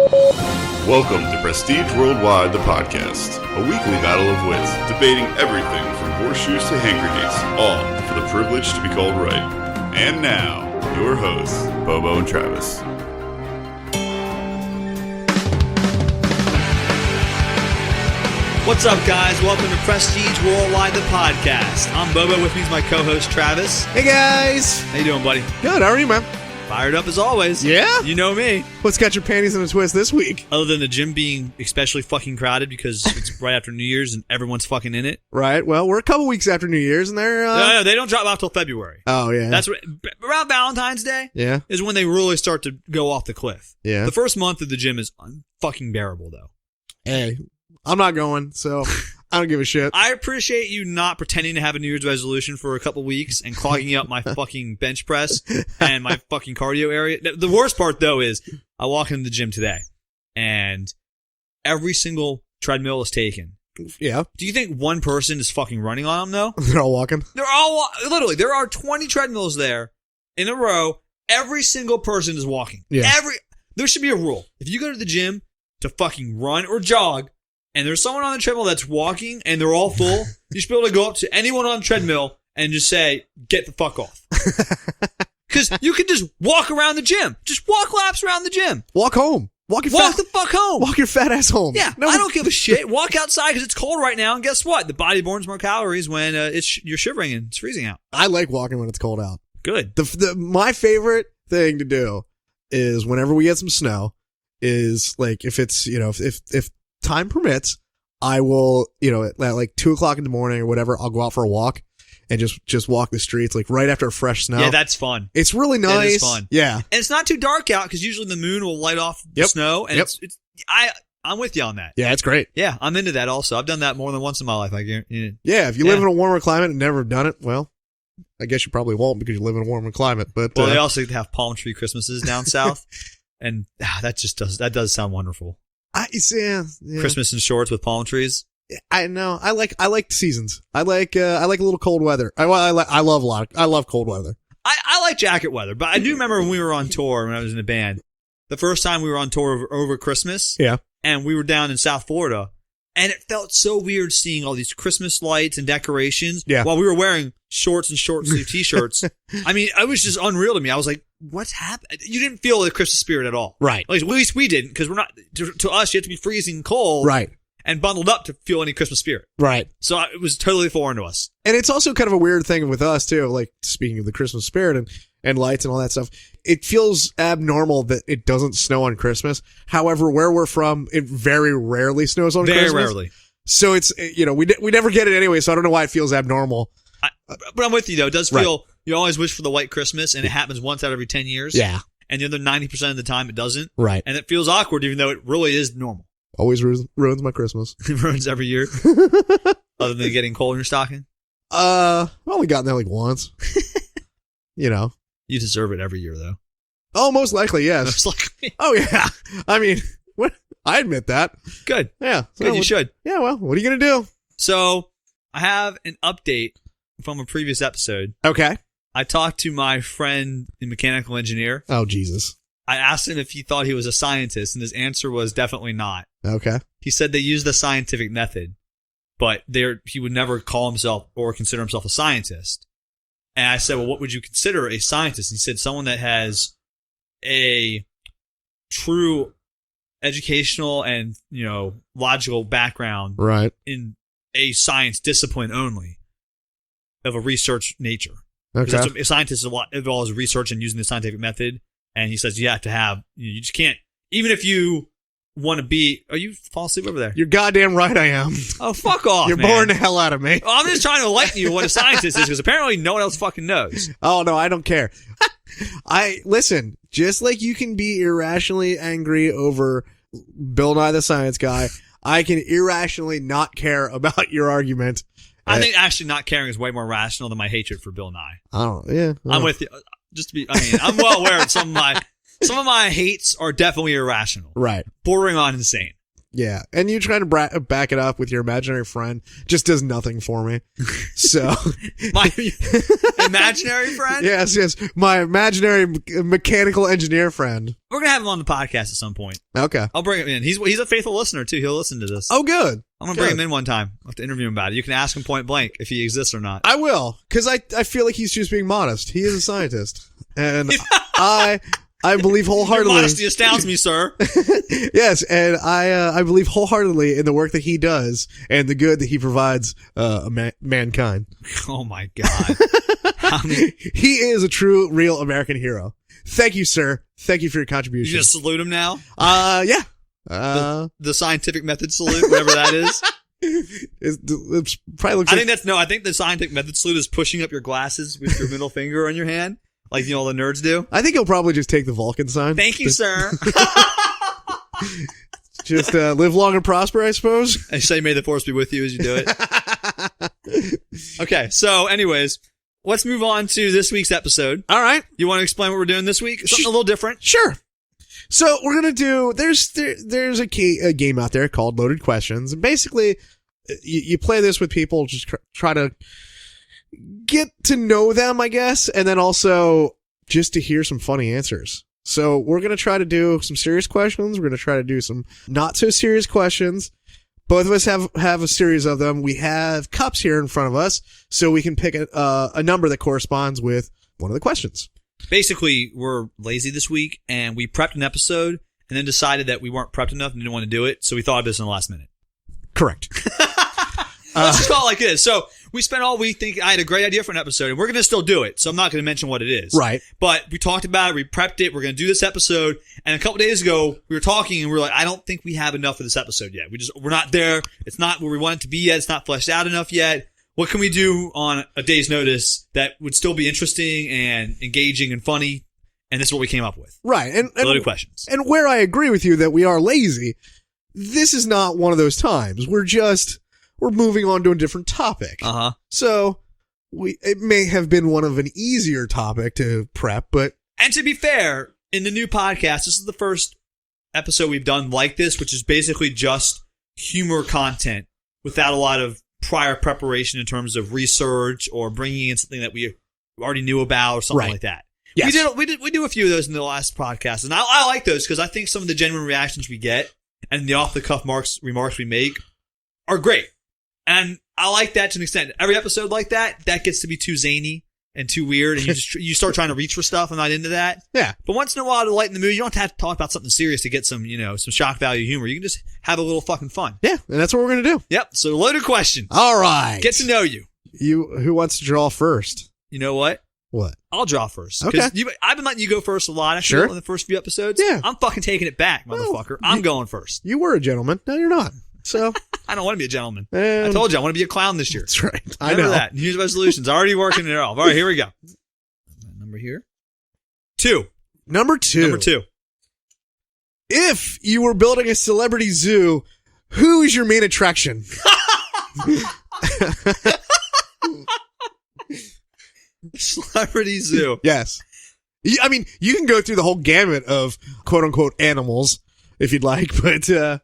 Welcome to Prestige Worldwide, the podcast, a weekly battle of wits, debating everything from horseshoes to hand grenades, all for the privilege to be called right. And now, your hosts, Bobo and Travis. What's up, guys? Welcome to Prestige Worldwide, the podcast. I'm Bobo. With me is my co-host, Travis. Hey, guys. How you doing, buddy? Good. How are you, man? Fired up as always. Yeah? You know me. What's got your panties in a twist this week? Other than the gym being especially fucking crowded because it's right after New Year's and everyone's fucking in it. Right. Well, we're a couple weeks after New Year's, and they're... No, they don't drop out till February. Oh, yeah. That's around Valentine's Day. Yeah. Is when they really start to go off the cliff. Yeah. The first month of the gym is fucking bearable, though. Hey, I'm not going, so I don't give a shit. I appreciate you not pretending to have a New Year's resolution for a couple weeks and clogging up my fucking bench press and my fucking cardio area. The worst part, though, is I walk into the gym today and every single treadmill is taken. Yeah. Do you think one person is fucking running on them, though? They're all walking? They're all, literally, there are 20 treadmills there in a row. Every single person is walking. Yeah. There should be a rule. If you go to the gym to fucking run or jog, and there's someone on the treadmill that's walking and they're all full, you should be able to go up to anyone on the treadmill and just say, get the fuck off. Because you can just walk around the gym. Just walk laps around the gym. Walk home. Walk the fuck home. Walk your fat ass home. Yeah, I don't give a shit. Walk outside because it's cold right now, and guess what? The body burns more calories when you're shivering and it's freezing out. I like walking when it's cold out. Good. My favorite thing to do is whenever we get some snow is like if it's, if time permits, I will, at like 2:00 in the morning or whatever, I'll go out for a walk and just walk the streets like right after a fresh snow. Yeah, that's fun. It's really nice. It is fun. Yeah. And it's not too dark out because usually the moon will light off the snow. And I'm with you on that. Yeah, it's great. Yeah, I'm into that also. I've done that more than once in my life. Yeah, if you live in a warmer climate and never done it, well, I guess you probably won't because you live in a warmer climate. But they also have palm tree Christmases down south. And that does sound wonderful. Yeah. Christmas in shorts with palm trees. I know. I like the seasons. I like a little cold weather. I love cold weather. I like jacket weather, but I do remember when we were on tour when I was in a band. The first time we were on tour over Christmas. Yeah. And we were down in South Florida, and it felt so weird seeing all these Christmas lights and decorations. Yeah. While we were wearing shorts and short sleeve t-shirts. I mean, it was just unreal to me. I was like, what's happening? You didn't feel the Christmas spirit at all. Right. At least we didn't, because we're not, to us, you have to be freezing cold. Right. And bundled up to feel any Christmas spirit. Right. So it was totally foreign to us. And it's also kind of a weird thing with us, too. Like, speaking of the Christmas spirit and lights and all that stuff, it feels abnormal that it doesn't snow on Christmas. However, where we're from, it very rarely snows on Christmas. Very rarely. So it's, we never get it anyway, so I don't know why it feels abnormal. But I'm with you, though. It does feel, you always wish for the white Christmas, and it happens once out every 10 years. Yeah. And the other 90% of the time, it doesn't. Right. And it feels awkward, even though it really is normal. Always ruins my Christmas. It ruins every year. Other than getting cold in your stocking? I've only gotten that like once. You deserve it every year, though. Oh, most likely, yes. Oh, yeah. I mean, I admit that. Good. Yeah. So Good, you should. Yeah, well, what are you going to do? So, I have an update from a previous episode. Okay. I talked to my friend, the mechanical engineer. Oh, Jesus. I asked him if he thought he was a scientist, and his answer was definitely not. Okay. He said they use the scientific method, but he would never call himself or consider himself a scientist. And I said, well, what would you consider a scientist? And he said someone that has a true educational and, logical background right in a science discipline only of a research nature. Okay. A scientist is a lot involves research and using the scientific method. And he says you have to have, you just can't, even if you want to be, are you fall asleep over there? You're goddamn right I am. Oh, fuck off, You're boring the hell out of me. Well, I'm just trying to enlighten you what a scientist is, because apparently no one else fucking knows. Oh, no, I don't care. Listen, just like you can be irrationally angry over Bill Nye the Science Guy, I can irrationally not care about your argument. I think actually not caring is way more rational than my hatred for Bill Nye. I'm with you. I'm well aware of some of my hates are definitely irrational. Right. Bordering on insane. Yeah, and you trying to back it up with your imaginary friend just does nothing for me. So, My imaginary friend? yes, my imaginary mechanical engineer friend. We're going to have him on the podcast at some point. Okay. I'll bring him in. He's a faithful listener, too. He'll listen to this. Oh, good. I'm going to bring him in one time. I'll have to interview him about it. You can ask him point blank if he exists or not. I will, because I feel like he's just being modest. He is a scientist. And I believe wholeheartedly. Your modesty astounds me, sir. Yes, and I believe wholeheartedly in the work that he does and the good that he provides mankind. Oh my God. He is a true, real American hero. Thank you, sir. Thank you for your contribution. You just salute him now? Yeah. The scientific method salute, whatever that is. It probably looks like... I think the scientific method salute is pushing up your glasses with your middle finger on your hand. Like, all the nerds do? I think he'll probably just take the Vulcan sign. Thank you, sir. Just live long and prosper, I suppose. I say may the force be with you as you do it. Okay, so anyways, let's move on to this week's episode. All right. You want to explain what we're doing this week? Something a little different? Sure. So we're going to do, there's a game out there called Loaded Questions. And basically, you play this with people, just try to get to know them, I guess, and then also just to hear some funny answers. So we're going to try to do some serious questions. We're going to try to do some not so serious questions. Both of us have a series of them. We have cups here in front of us, so we can pick a number that corresponds with one of the questions. Basically, we're lazy this week, and we prepped an episode, and then decided that we weren't prepped enough and didn't want to do it, so we thought of this in the last minute. Correct. Let's just call it like this. So we spent all week thinking I had a great idea for an episode, and we're going to still do it. So I'm not going to mention what it is. Right. But we talked about it. We prepped it. We're going to do this episode. And a couple days ago, we were talking, and we were like, I don't think we have enough for this episode yet. We're not there. It's not where we want it to be yet. It's not fleshed out enough yet. What can we do on a day's notice that would still be interesting and engaging and funny? And this is what we came up with. Right. And loaded questions. And where I agree with you that we are lazy, this is not one of those times. We're moving on to a different topic. Uh-huh. So it may have been one of an easier topic to prep, but... And to be fair, in the new podcast, this is the first episode we've done like this, which is basically just humor content without a lot of prior preparation in terms of research or bringing in something that we already knew about or something like that. Yes. We do a few of those in the last podcast, and I like those because I think some of the genuine reactions we get and the off-the-cuff remarks we make are great. And I like that to an extent. Every episode like that gets to be too zany and too weird, and you start trying to reach for stuff. I'm not into that. Yeah. But once in a while, to lighten the mood, you don't have to talk about something serious to get some shock value humor. You can just have a little fucking fun. Yeah, and that's what we're gonna do. Yep. So loaded questions. All right. Get to know you. Who wants to draw first? You know what? What? I'll draw first. Okay. I've been letting you go first a lot. I Sure. feel in the first few episodes. Yeah. I'm fucking taking it back, motherfucker. I'm going first. You were a gentleman. No, you're not. So I don't want to be a gentleman. I told you I want to be a clown this year. That's right. I Remember know that. New Year's resolutions already working it off. All right, here we go. Number here. 2. Number two. If you were building a celebrity zoo, who is your main attraction? Celebrity zoo. Yes. I mean, you can go through the whole gamut of quote unquote animals if you'd like, but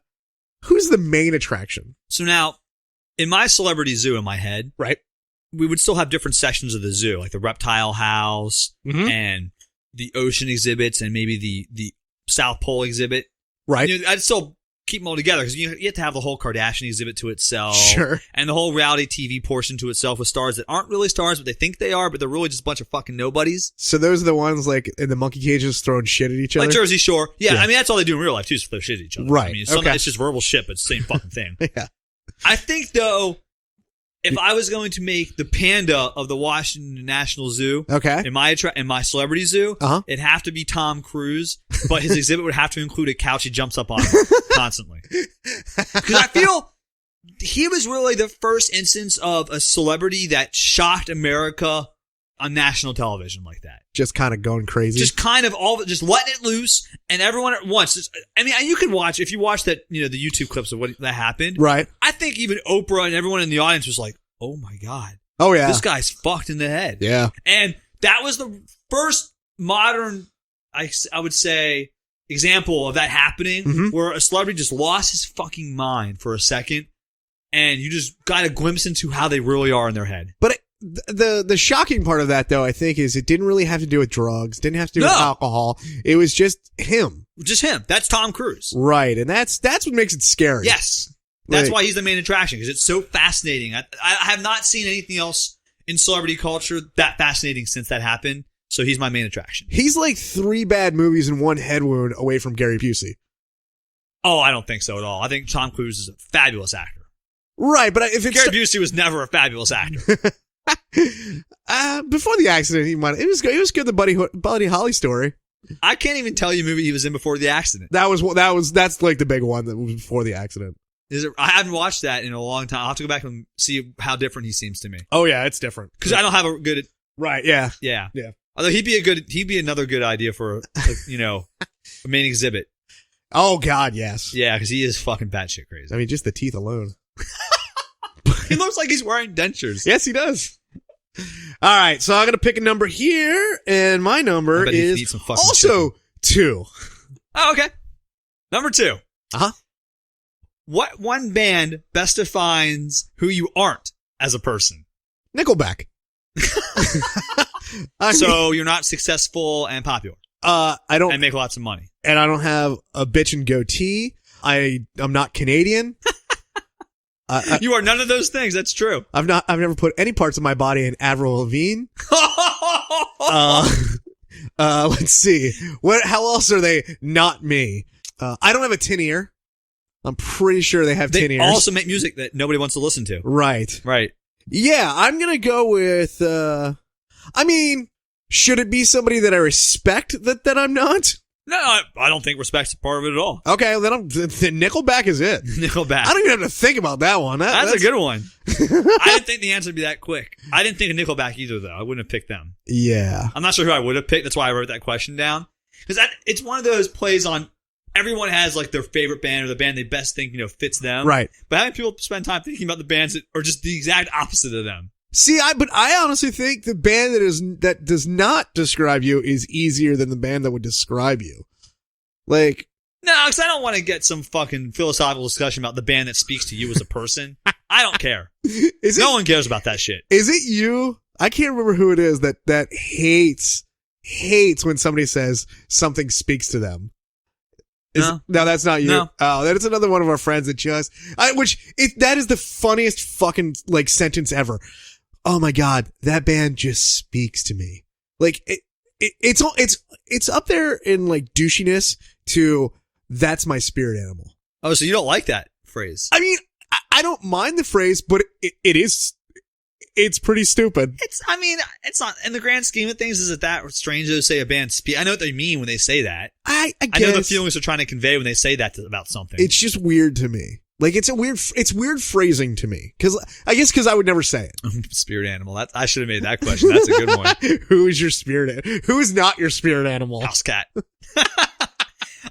who's the main attraction? So now, in my celebrity zoo in my head, right, we would still have different sections of the zoo, like the reptile house and the ocean exhibits and maybe the South Pole exhibit. Right. I'd still keep them all together because you have to have the whole Kardashian exhibit to itself. Sure. And the whole reality TV portion to itself with stars that aren't really stars, but they think they are, but they're really just a bunch of fucking nobodies. So those are the ones like in the monkey cages throwing shit at each other? Like Jersey Shore. Yeah, I mean, that's all they do in real life too, is throw shit at each other. Right. I mean, it's just verbal shit, but it's the same fucking thing. Yeah. I think, though, if I was going to make the panda of the Washington National Zoo in my celebrity zoo, it'd have to be Tom Cruise, but his exhibit would have to include a couch he jumps up on constantly. Because I feel he was really the first instance of a celebrity that shocked America on national television like that. Just kind of going crazy. Just kind of just letting it loose and everyone at once. I mean, you can watch, if you watch that, the YouTube clips of what that happened. Right. I think even Oprah and everyone in the audience was like, oh my God. Oh yeah. This guy's fucked in the head. Yeah. And that was the first modern, I would say, example of that happening where a celebrity just lost his fucking mind for a second and you just got a glimpse into how they really are in their head. But the shocking part of that, though, I think, is it didn't really have to do with drugs, didn't have to do with alcohol. It was just him. Just him. That's Tom Cruise. Right. And that's what makes it scary. Yes. That's why he's the main attraction, because it's so fascinating. I have not seen anything else in celebrity culture that fascinating since that happened. So he's my main attraction. He's like 3 bad movies and 1 head wound away from Gary Busey. Oh, I don't think so at all. I think Tom Cruise is a fabulous actor. Right, but if it's Gary Busey was never a fabulous actor. Before the accident, he might. It was good. It was good. The Buddy Holly story. I can't even tell you a movie he was in before the accident. That's like the big one that was before the accident. I haven't watched that in a long time. I'll have to go back and see how different he seems to me. Oh yeah, it's different. Because I don't have a good. Right. Yeah. Yeah. Yeah. Although he'd be another good idea for a main exhibit. Oh God, yes. Yeah, because he is fucking batshit crazy. I mean, just the teeth alone. He looks like he's wearing dentures. Yes, he does. All right, so I'm gonna pick a number here, and my number is also 2. Oh, okay. Number 2. Uh-huh. What one band best defines who you aren't as a person? Nickelback. So you're not successful and popular. I don't. And make lots of money. And I don't have a bitchin' goatee. I'm not Canadian. You are none of those things. That's true. I've never put any parts of my body in Avril Lavigne. Let's see. How else are they not me? I don't have a tin ear. I'm pretty sure they have tin ears. They also make music that nobody wants to listen to. Right. Right. Yeah, I'm going to go with, should it be somebody that I respect that I'm not? No, I don't think respect's a part of it at all. Okay, then Nickelback is it. Nickelback. I don't even have to think about that one. That's a good one. I didn't think the answer would be that quick. I didn't think of Nickelback either, though. I wouldn't have picked them. Yeah. I'm not sure who I would have picked. That's why I wrote that question down. Because it's one of those plays on everyone has like their favorite band or the band they best think, fits them. Right. But having people spend time thinking about the bands that are just the exact opposite of them. See, I honestly think the band that does not describe you is easier than the band that would describe you. Like, no, because I don't want to get some fucking philosophical discussion about the band that speaks to you as a person. I don't care. No one cares about that shit. Is it you? I can't remember who it is that hates when somebody says something speaks to them. No, that's not you. No. Oh, that is another one of our friends that that is the funniest fucking like sentence ever. Oh my God, that band just speaks to me. Like it's up there in like douchiness to that's my spirit animal. Oh, so you don't like that phrase? I mean, I don't mind the phrase, but it's pretty stupid. It's not in the grand scheme of things. Is it that strange to say a band speak? I know what they mean when they say that. I guess. I know the feelings they're trying to convey when they say that about something. It's just weird to me. Like it's weird phrasing to me. Because I would never say it. Spirit animal. I should have made that question. That's a good one. Who is your spirit? Who is not your spirit animal? House cat.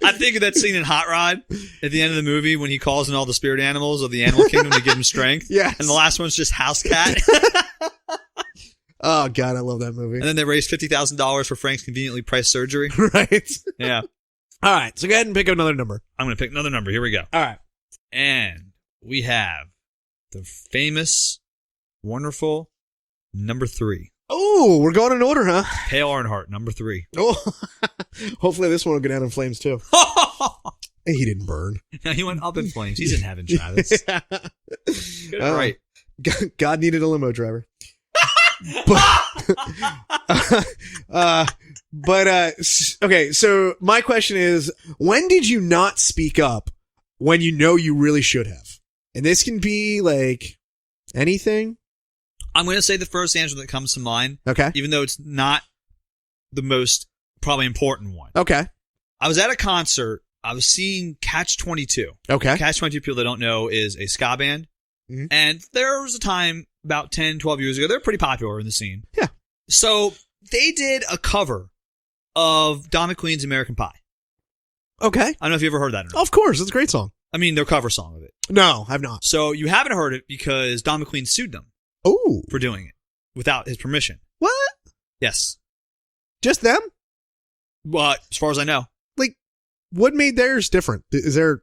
I think of that scene in Hot Rod at the end of the movie when he calls in all the spirit animals of the animal kingdom to give him strength. Yes. And the last one's just house cat. Oh God, I love that movie. And then they raised $50,000 for Frank's conveniently priced surgery. Right. Yeah. All right. So go ahead and pick another number. I'm going to pick another number. Here we go. All right. And we have the famous, wonderful number 3. Oh, we're going in order, huh? Pale Earnhardt, number 3. Oh, hopefully this one will go down in flames too. He didn't burn. No, he went up in flames. He's in heaven, Travis. Get it right. God needed a limo driver. Okay. So my question is, when did you not speak up when you know you really should have? And this can be like anything. I'm going to say the first answer that comes to mind. Okay. Even though it's not the most probably important one. Okay. I was at a concert. I was seeing Catch-22. Okay. Catch-22, people that don't know, is a ska band. Mm-hmm. And there was a time about 10, 12 years ago, they're pretty popular in the scene. Yeah. So they did a cover of Don McLean's American Pie. Okay. I don't know if you ever heard that or not. Of course. It's a great song. I mean, their cover song of it. No, I've not. So you haven't heard it because Don McLean sued them. Oh. For doing it without his permission. What? Yes. Just them? Well, as far as I know. Like, What made theirs different? Is there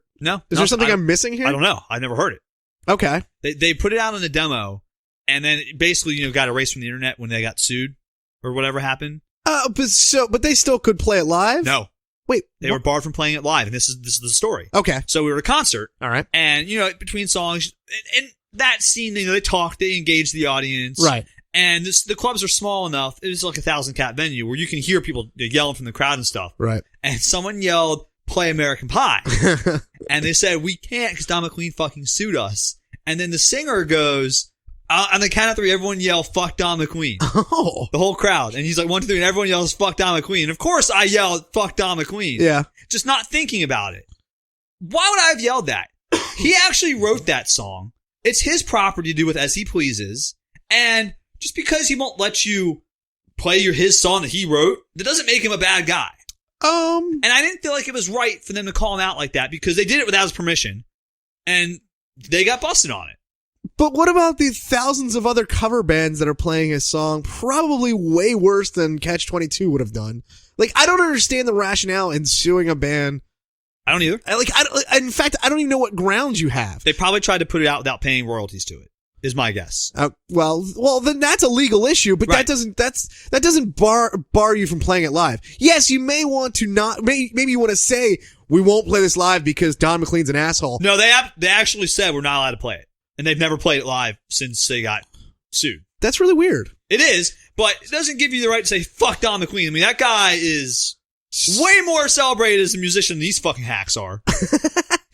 something I'm missing here? I don't know. I never heard it. Okay. They put it out on a demo, and then it basically, got erased from the internet when they got sued or whatever happened. But they still could play it live? No. Wait. They were barred from playing it live, and this is the story. Okay. So we were at a concert. All right. And, between songs, and that scene, they talked, they engaged the audience. Right. And the clubs are small enough, it's like a 1,000-cap venue where you can hear people yelling from the crowd and stuff. Right. And someone yelled, "Play American Pie." And they said, "We can't because Don McLean fucking sued us." And then the singer goes, on the count of 3, everyone yell, "Fuck Don McQueen." Oh. The whole crowd. And he's like, 1, 2, 3, and everyone yells, "Fuck Don McQueen." And of course I yelled, "Fuck Don McQueen." Yeah. Just not thinking about it. Why would I have yelled that? He actually wrote that song. It's his property to do with as he pleases. And just because he won't let you play his song that he wrote, that doesn't make him a bad guy. And I didn't feel like it was right for them to call him out like that because they did it without his permission. And they got busted on it. But what about the thousands of other cover bands that are playing his song probably way worse than Catch-22 would have done? Like, I don't understand the rationale in suing a band. I don't either. In fact, I don't even know what grounds you have. They probably tried to put it out without paying royalties to it, is my guess. Well, then that's a legal issue, but right. that doesn't bar you from playing it live. Yes, you may want to maybe you want to say we won't play this live because Don McLean's an asshole. No, they actually said we're not allowed to play it. And they've never played it live since they got sued. That's really weird. It is, but it doesn't give you the right to say, "Fuck Don McLean." I mean, that guy is way more celebrated as a musician than these fucking hacks are.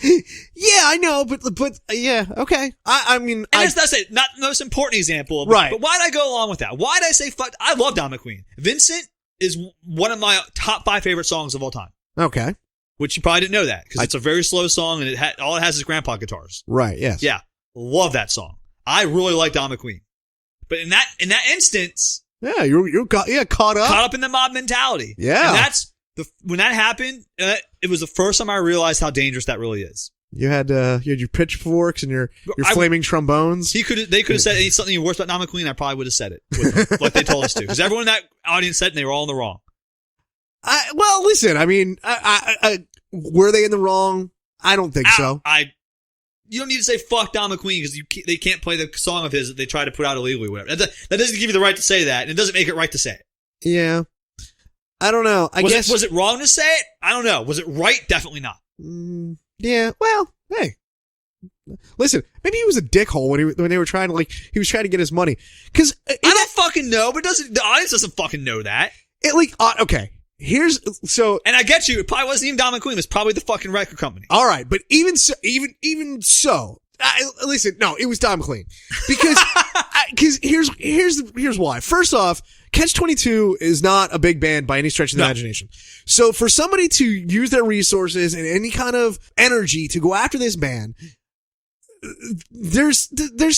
Yeah, I know, but yeah, okay. I mean, and that's it. Not the most important example, right? But why'd I go along with that? Why'd I say fuck? I love Don McLean. Vincent is one of my top 5 favorite songs of all time. Okay, which you probably didn't know that because it's a very slow song and all it has is grandpa guitars. Right. Yes. Yeah, love that song. I really like Don McLean, but in that instance, yeah, you got caught up in the mob mentality. Yeah, and that's. When that happened, it was the first time I realized how dangerous that really is. You had your pitchforks and your flaming trombones. They could have said something worse about Don McLean. I probably would have said it with them, like they told us to, because everyone in that audience said it and they were all in the wrong. Well, listen. I mean, were they in the wrong? I don't think so. You don't need to say fuck Don McLean because they can't play the song of his that they try to put out illegally. Whatever. That doesn't give you the right to say that, and it doesn't make it right to say it. Yeah. I don't know. I guess was it wrong to say it? I don't know. Was it right? Definitely not. Yeah. Well, hey, listen. Maybe he was a dickhole when they were trying to he was trying to get his money. Because I don't fucking know, but the audience doesn't fucking know that. Okay. And I get you. It probably wasn't even Don McQueen. It was probably the fucking record company. All right, but even so, listen. No, it was Don McLean because here's why. First off, Catch-22 is not a big band by any stretch of the imagination. So for somebody to use their resources and any kind of energy to go after this band, there's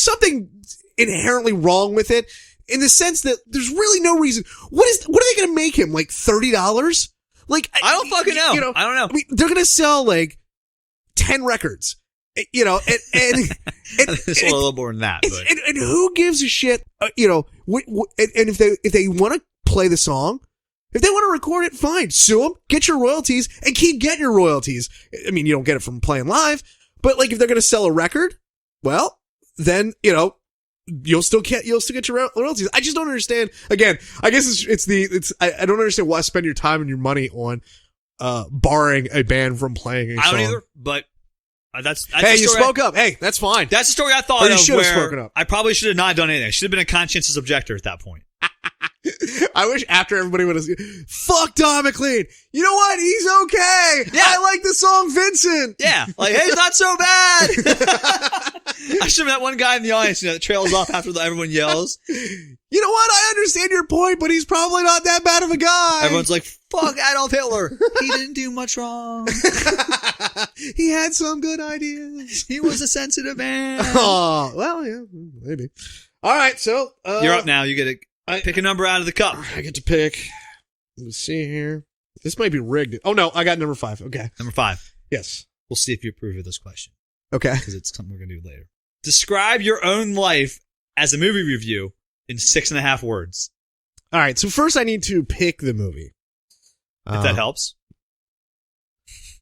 something inherently wrong with it in the sense that there's really no reason. What are they going to make him, like $30? Like, I don't fucking know. I don't know. I mean, they're going to sell like 10 records. And it's a little more than that, but. And who gives a shit? And if they want to play the song, if they want to record it, fine, sue them, get your royalties, and keep getting your royalties. I mean, you don't get it from playing live, but like if they're going to sell a record, well, then you'll still get your royalties. I just don't understand. Again, I guess I don't understand why spend your time and your money on barring a band from playing a song. I don't either, but. That's hey, you spoke up. Hey, that's fine. That's the story I thought or you of should have spoken up. I probably should have not done anything. I should have been a conscientious objector at that point. I wish after everybody would have fuck Don McLean. You know what? He's okay. Yeah. I like the song Vincent. Yeah. Like, hey, it's not so bad. I should have been that one guy in the audience, that trails off after everyone yells. You know what? I understand your point, but he's probably not that bad of a guy. Everyone's like, fuck Adolf Hitler. He didn't do much wrong. He had some good ideas. He was a sensitive man. Oh, well, yeah, maybe. All right, so. You're up now. You get to pick a number out of the cup. I get to pick. Let's see here. This might be rigged. Oh, no, I got number 5. Okay. Number 5. Yes. We'll see if you approve of this question. Okay. Because it's something we're going to do later. Describe your own life as a movie review in 6.5 words. All right, so first I need to pick the movie. If that helps.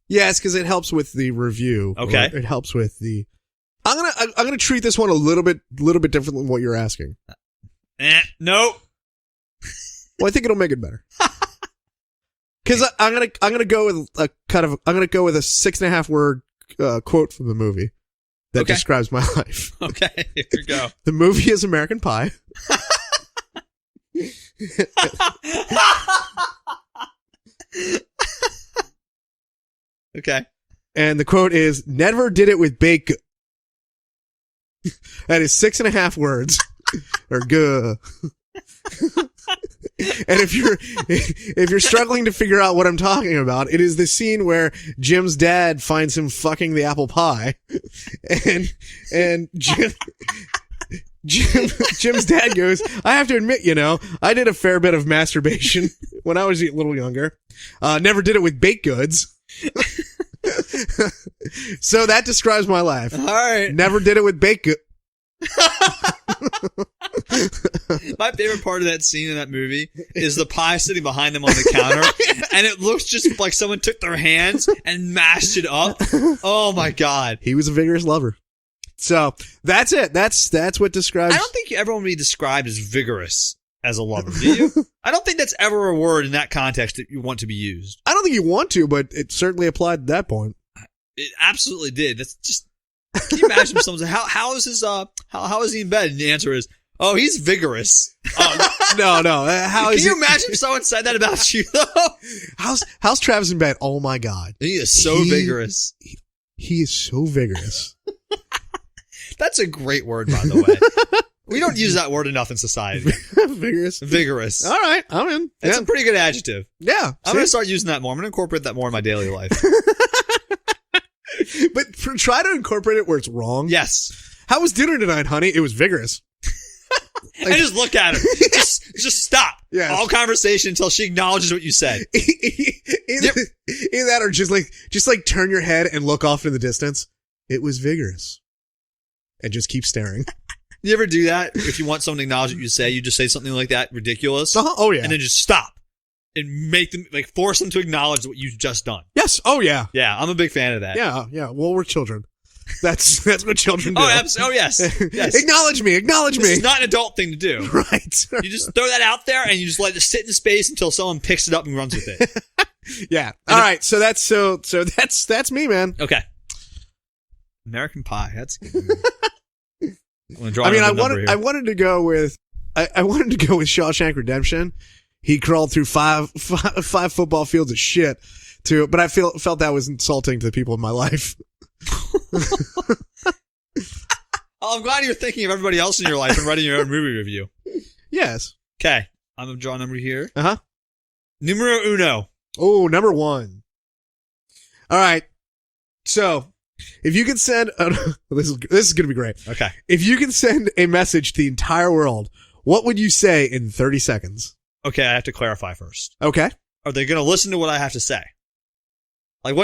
Yes, because it helps with the review. Okay. It helps with the. I'm gonna treat this one a little bit different than what you're asking. Nope. Well, I think it'll make it better. Because I'm gonna go with a 6.5 word quote from the movie that describes my life. Okay, here we go. The movie is American Pie. Okay. And the quote is, "Never did it with baked." That is 6.5 words. Or "guh." And if you're struggling to figure out what I'm talking about, it is the scene where Jim's dad finds him fucking the apple pie, and Jim's dad goes, "I have to admit, I did a fair bit of masturbation when I was a little younger. Never did it with baked goods." So that describes my life. All right. Never did it with baked goods. My favorite part of that scene in that movie is the pie sitting behind them on the counter, and it looks just like someone took their hands and mashed it up. Oh my god. He was a vigorous lover. So that's it. That's what describes. I don't think everyone would be described as vigorous as a lover, do you? I don't think that's ever a word in that context that you want to be used. I don't think you want to, but it certainly applied at that point. It absolutely did. That's just. Can you imagine if someone said, how is his how is he in bed? And the answer is, "Oh, he's vigorous." No. Can you imagine if someone said that about you though? How's Travis in bed? Oh my god, He is so vigorous. He is so vigorous. That's a great word, by the way. We don't use that word enough in society. Vigorous. Vigorous. All right, I'm in. It's a pretty good adjective. Yeah. I'm going to start using that more. I'm going to incorporate that more in my daily life. But try to incorporate it where it's wrong. Yes. How was dinner tonight, honey? It was vigorous. And just look at her. Just stop. Yes. All conversation until she acknowledges what you said. Either that or just like turn your head and look off in the distance. It was vigorous. And just keep staring. You ever do that? If you want someone to acknowledge what you say, you just say something like that, ridiculous. Oh yeah. And then just stop. And make them, force them to acknowledge what you've just done. Yes. Oh yeah. Yeah, I'm a big fan of that. Yeah. Well, we're children. That's what children do. Oh yes. Acknowledge me. This is not an adult thing to do. Right. You just throw that out there and you just let it sit in space until someone picks it up and runs with it. Yeah. All right. So that's me, man. Okay. American Pie. That's a good movie. I wanted to go with Shawshank Redemption. He crawled through five football fields of shit but I felt that was insulting to the people in my life. I'm glad you're thinking of everybody else in your life and writing your own movie review. Yes. Okay. I'm going to draw a number here. Uh-huh. Numero uno. Oh, number 1. All right. So, if you can send this is going to be great. Okay. If you can send a message to the entire world, what would you say in 30 seconds? Okay, I have to clarify first. Okay. Are they going to listen to what I have to say? Like,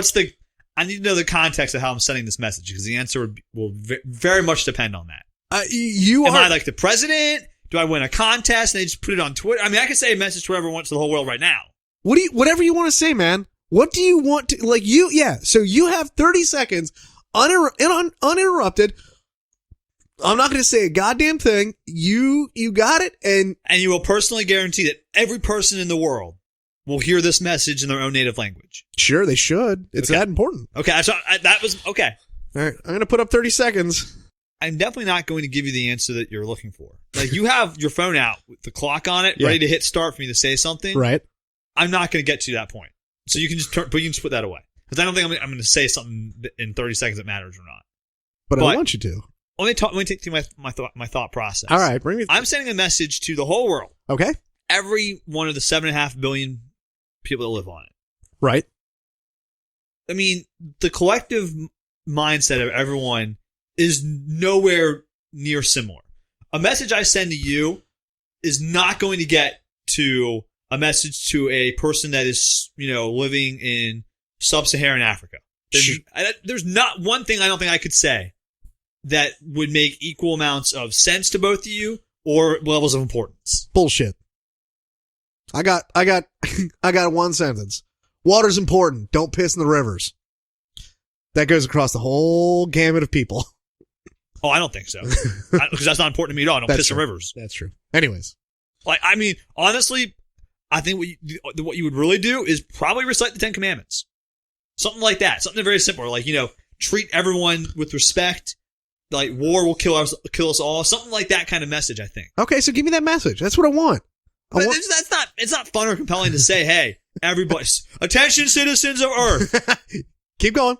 I need to know the context of how I'm sending this message, because the answer will very much depend on that. Am I like the president? Do I win a contest and they just put it on Twitter? I mean, I can say a message to whoever wants to the whole world right now. Whatever you want to say, man. What do you want to, yeah. So you have 30 seconds uninterrupted. I'm not going to say a goddamn thing. You got it. And you will personally guarantee that every person in the world will hear this message in their own native language. Sure, they should. It's that important. Okay. So that was okay. All right. I'm going to put up 30 seconds. I'm definitely not going to give you the answer that you're looking for. Like, you have your phone out with the clock on it, ready to hit start for me to say something. Right. I'm not going to get to that point. So you can just put that away. Because I don't think I'm going to say something in 30 seconds that matters or not. But I want you to. Let me take through my thought process. All right. I'm sending a message to the whole world. Okay. Every one of the 7.5 billion people that live on it. Right. I mean, the collective mindset of everyone is nowhere near similar. A message I send to you is not going to get to a message to a person that is, living in sub-Saharan Africa. There's not one thing I don't think I could say that would make equal amounts of sense to both of you or levels of importance. Bullshit. I got one sentence. Water's important. Don't piss in the rivers. That goes across the whole gamut of people. Oh, I don't think so. Because that's not important to me at all. I don't piss in rivers. That's true. Anyways. Like, I mean, honestly, I think what you would really do is probably recite the 10 Commandments. Something like that. Something very simple. Like, treat everyone with respect. Like, war will kill us all. Something like that kind of message, I think. Okay, so give me that message. That's what I want. It's not fun or compelling to say, hey, everybody, attention citizens of Earth. Keep going.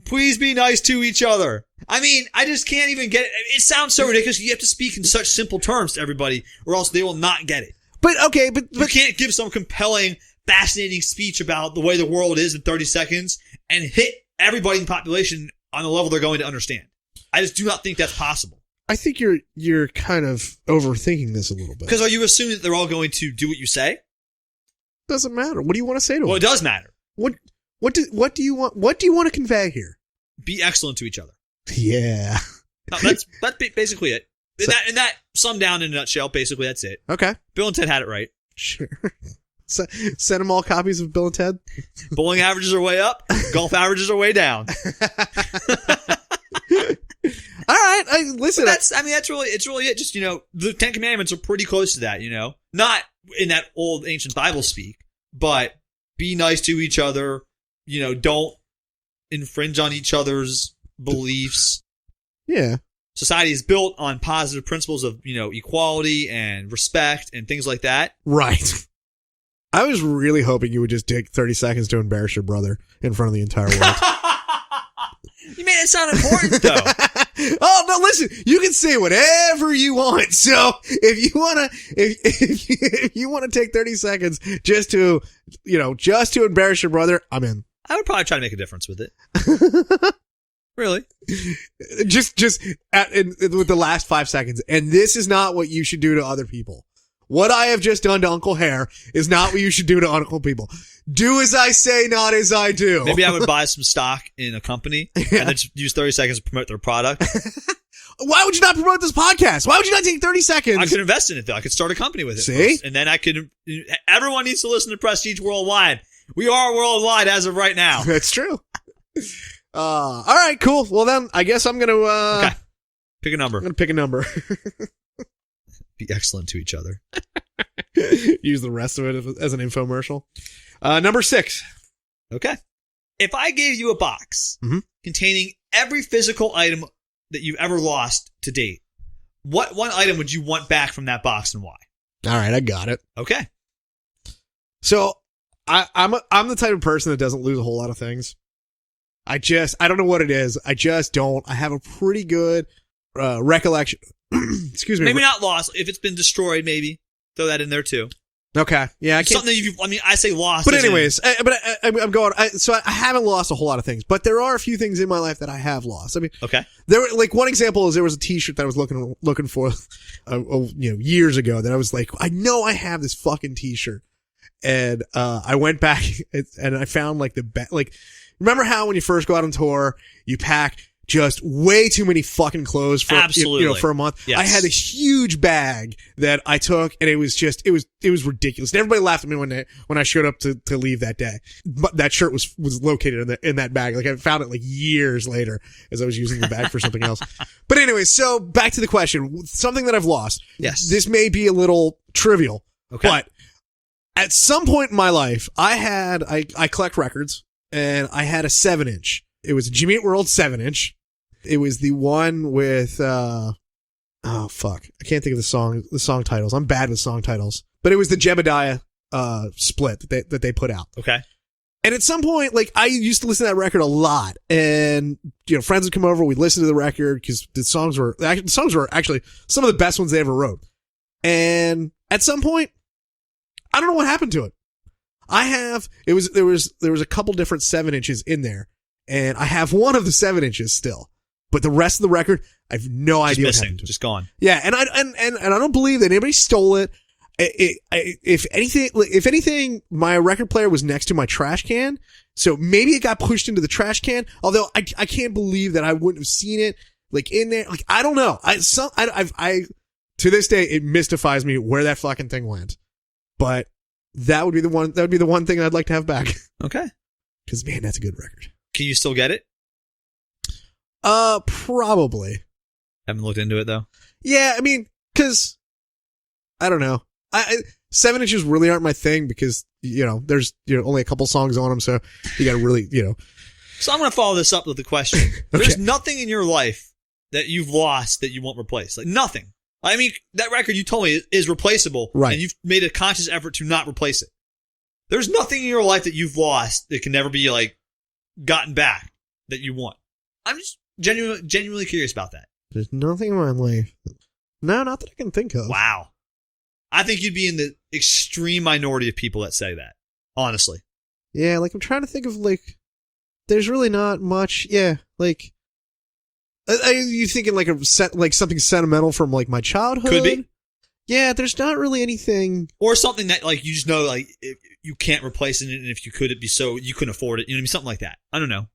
Please be nice to each other. I mean, I just can't even get it. It sounds so ridiculous. You have to speak in such simple terms to everybody or else they will not get it. But okay, but you can't give some compelling, fascinating speech about the way the world is in 30 seconds and hit everybody in the population on the level they're going to understand. I just do not think that's possible. I think you're kind of overthinking this a little bit. Because are you assuming that they're all going to do what you say? Doesn't matter. What do you want to say to them? Well, it does matter. What do you want to convey here? Be excellent to each other. Yeah. No, that's basically it. In that summed down in a nutshell, basically that's it. Okay. Bill and Ted had it right. Sure. Send them all copies of Bill and Ted. Bowling averages are way up. Golf averages are way down. All right, listen. But it's really it. Just, the 10 Commandments are pretty close to that, Not in that old ancient Bible speak, but be nice to each other, don't infringe on each other's beliefs. Yeah. Society is built on positive principles of, equality and respect and things like that. Right. I was really hoping you would just take 30 seconds to embarrass your brother in front of the entire world. You made it sound important, though. Oh, no, listen, you can say whatever you want. So if you want to take 30 seconds just to embarrass your brother, I'm in. I would probably try to make a difference with it. Really? Just with the last 5 seconds. And this is not what you should do to other people. What I have just done to Uncle Hare is not what you should do to Uncle people. Do as I say, not as I do. Maybe I would buy some stock in a company and then just use 30 seconds to promote their product. Why would you not promote this podcast? Why would you not take 30 seconds? I could invest in it, though. I could start a company with it. See? First, and then everyone needs to listen to Prestige Worldwide. We are worldwide as of right now. That's true. All right, cool. Well, then I guess I'm going to, okay. Pick a number. I'm going to pick a number. Be excellent to each other. Use the rest of it as an infomercial. Number 6. Okay. If I gave you a box containing every physical item that you've ever lost to date, what one item would you want back from that box and why? All right, I got it. Okay. So I'm the type of person that doesn't lose a whole lot of things. I don't know what it is. I just don't. I have a pretty good recollection. Excuse me. Maybe not lost. If it's been destroyed, maybe throw that in there too. Okay. Yeah, I can't. Something I say lost. But anyways, I'm going. So I haven't lost a whole lot of things, but there are a few things in my life that I have lost. I mean, okay. There were one example is there was a T-shirt that I was looking for, years ago that I was like, I know I have this fucking T-shirt, and I went back and I found remember how when you first go out on tour, you pack just way too many fucking clothes for for a month. Yes. I had this huge bag that I took, and it was ridiculous. And everybody laughed at me when I showed up to leave that day. But that shirt was located in that bag. Like I found it years later as I was using the bag for something else. But anyway, so back to the question. Something that I've lost. Yes. This may be a little trivial. Okay. But at some point in my life, I collect records, and I had a 7-inch. It was a Jimmy Eat World 7-inch. It was the one with, oh fuck. I can't think of the song titles. I'm bad with song titles. But it was the Jebediah, split that they put out. Okay. And at some point, I used to listen to that record a lot. And, friends would come over, we'd listen to the record because the songs were actually some of the best ones they ever wrote. And at some point, I don't know what happened to it. There was a couple different 7-inches in there. And I have one of the 7-inches still, but the rest of the record, I have no idea what happened to it. Just gone. Yeah, and I don't believe that anybody stole it. If anything, my record player was next to my trash can, so maybe it got pushed into the trash can. Although I can't believe that I wouldn't have seen it in there. I don't know. To this day it mystifies me where that fucking thing went. But that would be the one. That would be the one thing I'd like to have back. Okay. Because man, that's a good record. Can you still get it? Probably. Haven't looked into it though. Yeah, I mean, because I don't know. 7 inches really aren't my thing because there's only a couple songs on them, so you got to really So I'm going to follow this up with the question. Okay. There's nothing in your life that you've lost that you won't replace. Like nothing. I mean, that record you told me is replaceable, right? And you've made a conscious effort to not replace it. There's nothing in your life that you've lost that can never be like gotten back that you want. I'm just genuinely curious about that. There's nothing in my life. No, not that I can think of. Wow. I think you'd be in the extreme minority of people that say that. Honestly. Yeah, like I'm trying to think of like, there's really not much. Yeah, like, are you thinking like something sentimental from like my childhood? Could be. Yeah, there's not really anything. Or something that like you just know like you can't replace it, and if you could, it'd be so you couldn't afford it. You know what I mean? Something like that. I don't know.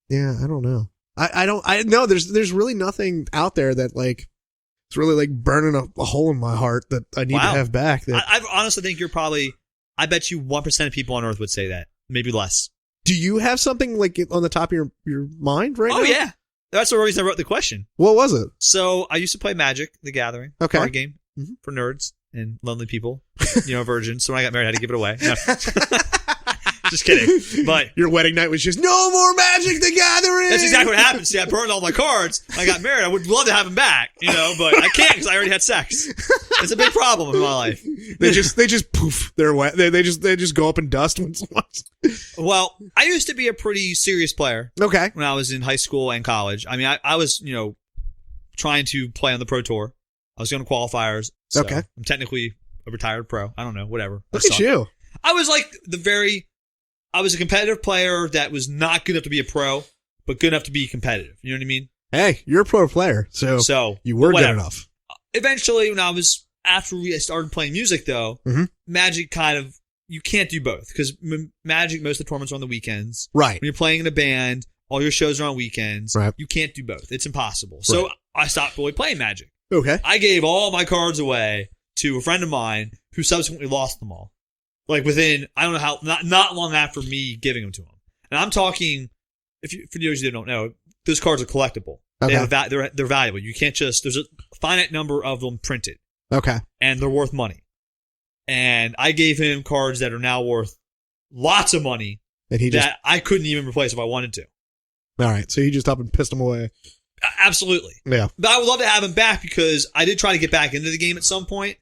Yeah, I don't know. I know there's really nothing out there that like it's really like burning a hole in my heart that I need to have back. I honestly think you're probably, I bet you 1% of people on Earth would say that, maybe less. Do you have something like on the top of your mind right now? Oh yeah, that's the reason I wrote the question. What was it? So I used to play Magic: The Gathering, card game for nerds and lonely people, virgins. So when I got married, I had to give it away. No. Just kidding. But your wedding night was just no more Magic: The Gathering. That's exactly what happened. See, I burned all my cards. I got married. I would love to have them back, but I can't because I already had sex. It's a big problem in my life. They just poof. They're wet. They just go up in dust when someone's. Well, I used to be a pretty serious player. Okay. When I was in high school and college. I mean, I was trying to play on the pro tour. I was going to qualifiers. So okay. I'm technically a retired pro. I don't know. Whatever. Look at you. I was like I was a competitive player that was not good enough to be a pro, but good enough to be competitive. You know what I mean? Hey, you're a pro player, so you were good enough. Eventually, after I started playing music, though, Magic you can't do both because Magic, most of the tournaments are on the weekends. Right. When you're playing in a band, all your shows are on weekends. Right. You can't do both. It's impossible. So I stopped really playing Magic. Okay. I gave all my cards away to a friend of mine who subsequently lost them all. Like within, I don't know how, not long after me giving them to him. And I'm talking, for those who don't know, those cards are collectible. Okay. They're valuable. You can't there's a finite number of them printed. Okay. And they're worth money. And I gave him cards that are now worth lots of money that I couldn't even replace if I wanted to. All right. So you just up and pissed them away. Absolutely. Yeah. But I would love to have him back because I did try to get back into the game at some point,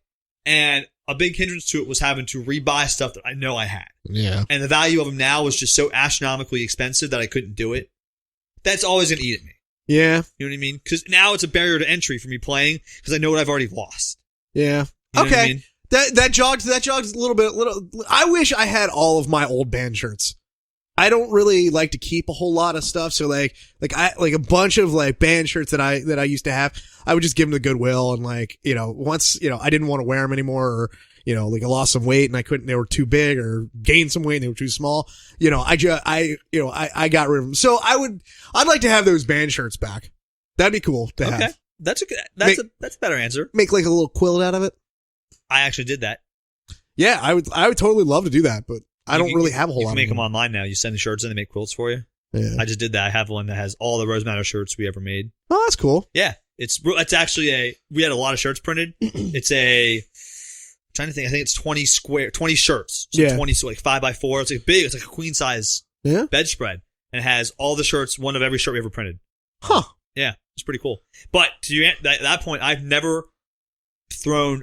and a big hindrance to it was having to rebuy stuff that I know I had. Yeah. And the value of them now was just so astronomically expensive that I couldn't do it. That's always going to eat at me. Yeah. You know what I mean? Because now it's a barrier to entry for me playing because I know what I've already lost. Yeah. You know okay. what I mean? That jogs a little bit. I wish I had all of my old band shirts. I don't really like to keep a whole lot of stuff. So like a bunch of like band shirts that I used to have, I would just give them to Goodwill. And once, I didn't want to wear them anymore, or, like I lost some weight and they were too big, or gained some weight and they were too small. I got rid of them. So I'd like to have those band shirts back. That'd be cool to have. Okay. That's a better answer. Make like a little quilt out of it. I actually did that. Yeah, I would totally love to do that, but I don't really have a whole lot. You can make them online now. You send the shirts in, they make quilts for you. Yeah. I just did that. I have one that has all the Rose Matter shirts we ever made. Oh, that's cool. Yeah. It's actually we had a lot of shirts printed. It's I'm trying to think. I think it's 20 shirts. So yeah. 20, so like 5x4. It's like big. It's like a queen size bedspread. And it has all the shirts, one of every shirt we ever printed. Huh. Yeah. It's pretty cool. But at that point, I've never thrown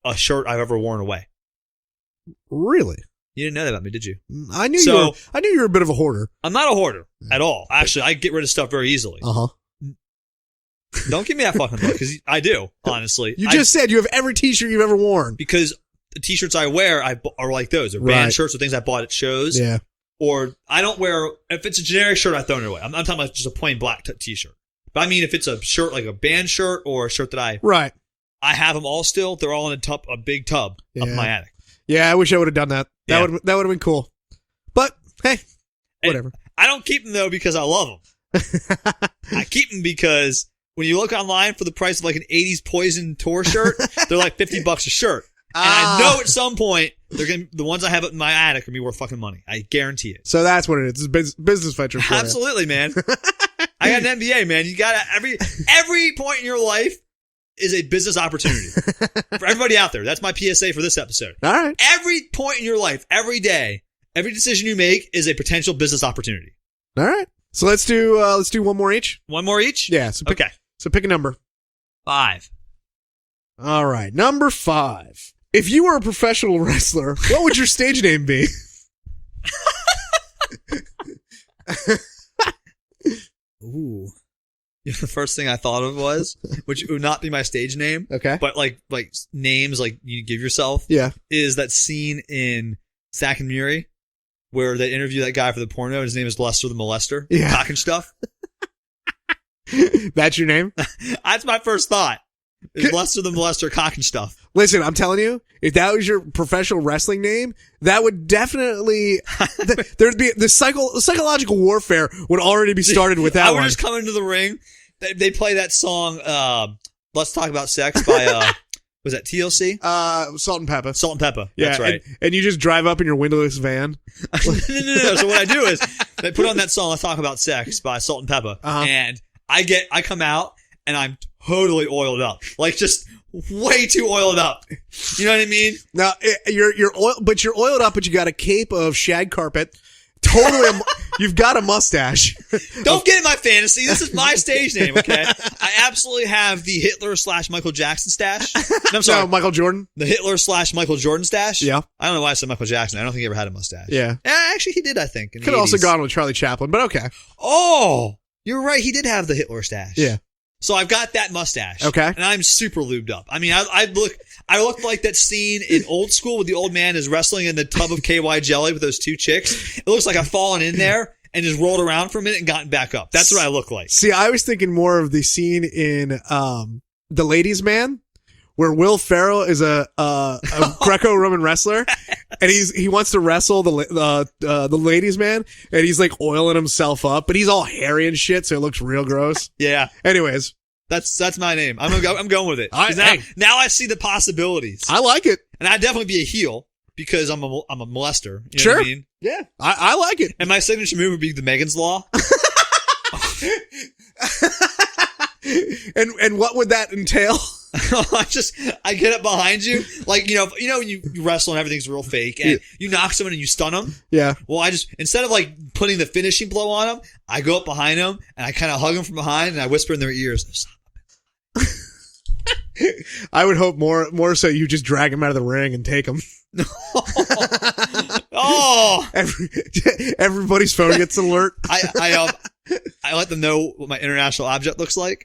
a shirt I've ever worn away. Really? You didn't know that about me, did you? I knew you were a bit of a hoarder. I'm not a hoarder at all. Actually, I get rid of stuff very easily. Uh-huh. Don't give me that fucking look, because I do, honestly. You just said you have every t-shirt you've ever worn. Because the t-shirts I wear are like those. They're band shirts or things I bought at shows. Yeah. Or I don't wear, if it's a generic shirt, I throw it away. I'm talking about just a plain black t-shirt. But I mean, if it's a shirt, like a band shirt or a shirt that I have them all still. They're all in a big tub up in my attic. Yeah, I wish I would have done that. That would have been cool. But hey, whatever. I don't keep them though because I love them. I keep them because when you look online for the price of like an 80s Poison tour shirt, they're like $50 a shirt. And I know at some point The ones I have in my attic are gonna be worth fucking money. I guarantee it. So that's what it is. It's a business venture for you. Absolutely, man. I got an MBA, man. You got every point in your life is a business opportunity for everybody out there. That's my PSA for this episode. All right. Every point in your life, every day, every decision you make is a potential business opportunity. All right. So let's do one more each. One more each? Yeah. So okay. So pick a number. 5. All right. Number 5. If you were a professional wrestler, what would your stage name be? Ooh. The first thing I thought of was, which would not be my stage name, Okay. but like names like you give yourself, Yeah. is that scene in Zack and Miri where they interview that guy for the porno. His name is Lester the Molester. Yeah. Cock and stuff. That's your name? That's my first thought. Is Lester the Molester, cock and stuff. Listen, I'm telling you, if that was your professional wrestling name, that would definitely there'd be the psychological warfare would already be started with that I would one. just come into the ring. They play that song, Let's Talk About Sex by, was that TLC? Salt and Pepper. Salt and Pepper. Yeah, That's right. And you just drive up in your windowless van. No. So what I do is they put on that song, Let's Talk About Sex by Salt and Pepper. And I come out and I'm totally oiled up. Like just way too oiled up. You know what I mean? Now, you're oiled up, but you got a cape of shag carpet. Totally, you've got a mustache. Don't get in my fantasy. This is my stage name, okay? I absolutely have the Hitler/Michael Jackson stash. No, I'm sorry. No, Michael Jordan. The Hitler/Michael Jordan stash? Yeah. I don't know why I said Michael Jackson. I don't think he ever had a mustache. Yeah. Actually, he did, I think. Could have also gone with Charlie Chaplin, but okay. Oh, you're right. He did have the Hitler stash. Yeah. So I've got that mustache. Okay. And I'm super lubed up. I mean, I look like that scene in Old School where the old man is wrestling in the tub of KY jelly with those two chicks. It looks like I've fallen in there and just rolled around for a minute and gotten back up. That's what I look like. See, I was thinking more of the scene in The Ladies' Man, where Will Ferrell is a Greco-Roman wrestler, and he wants to wrestle the Ladies' Man, and he's like oiling himself up, but he's all hairy and shit, so it looks real gross. Yeah. Anyways, that's my name. I'm going with it. Now I see the possibilities. I like it. And I'd definitely be a heel because I'm a molester. You know Sure. what I mean? Yeah, I like it. And my signature move would be the Megan's Law. And what would that entail? I get up behind you, like, you know, when you wrestle and everything's real fake and you knock someone and you stun them. Yeah. Well, instead of like putting the finishing blow on them, I go up behind them and I kind of hug them from behind and I whisper in their ears. I would hope more so you just drag him out of the ring and take him. Oh, everybody's phone gets an alert. I let them know what my international object looks like.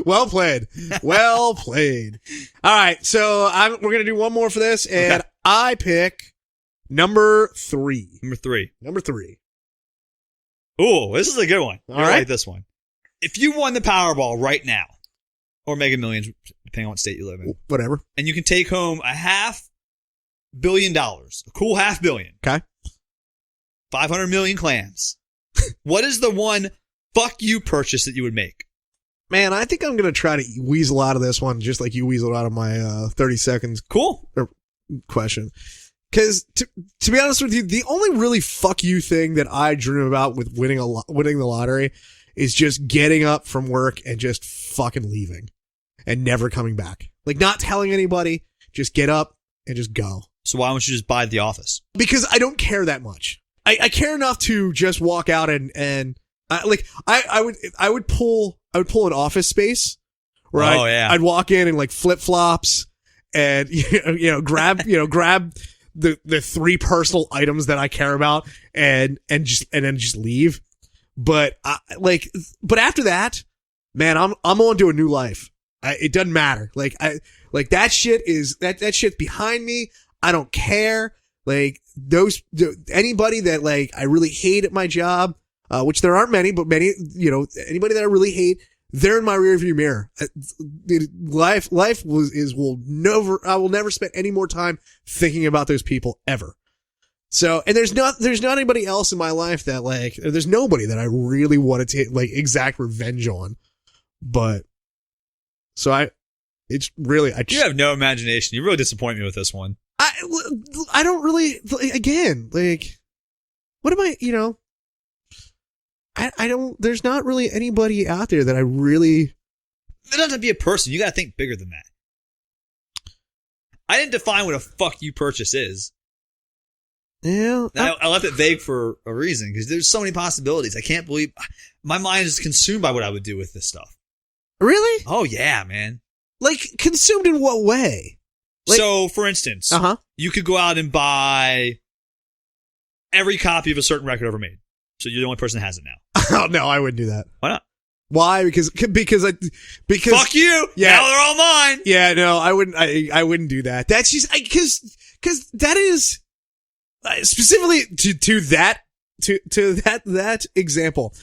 Well played. Well played. All right. So we're going to do one more for this. And okay. I pick number 3. Number 3. Ooh, this is a good one. I like this one. If you won the Powerball right now, or Mega Millions, depending on what state you live in. Whatever. And you can take home $500 million. A cool $500 million. Okay. 500 million clams. What is the one fuck you purchase that you would make? Man, I think I'm going to try to weasel out of this one just like you weaseled out of my 30 seconds question. Because to be honest with you, the only really fuck you thing that I dream about with winning the lottery is just getting up from work and just fucking leaving and never coming back. Like not telling anybody, just get up and just go. So why don't you just buy The Office? Because I don't care that much. I care enough to just walk out and I would pull an Office Space where I'd walk in like flip flops and grab the 3 personal items that I care about and then just leave. But after that, man, I'm on to a new life. It doesn't matter. That shit is that shit's behind me. I don't care. Like anybody that I really hate at my job, which there aren't many, but many, anybody that I really hate, they're in my rearview mirror. I will never spend any more time thinking about those people ever. So, and there's not anybody else in my life that there's nobody that I really wanted to exact revenge on. But, so It's really, You have no imagination. You really disappoint me with this one. I don't really, again, like, what am I, I don't, there's not really anybody out there that I really. It doesn't have to be a person. You got to think bigger than that. I didn't define what a fuck you purchase is. Yeah. I left it vague for a reason because there's so many possibilities. I can't believe my mind is consumed by what I would do with this stuff. Really? Oh, yeah, man. Like, consumed in what way? Like, so, for instance, you could go out and buy every copy of a certain record ever made. So you're the only person that has it now. Oh, no, I wouldn't do that. Why not? Why? Because fuck you. Yeah. Now they're all mine. Yeah, no, I wouldn't do that. That's just, cause that is specifically to that example.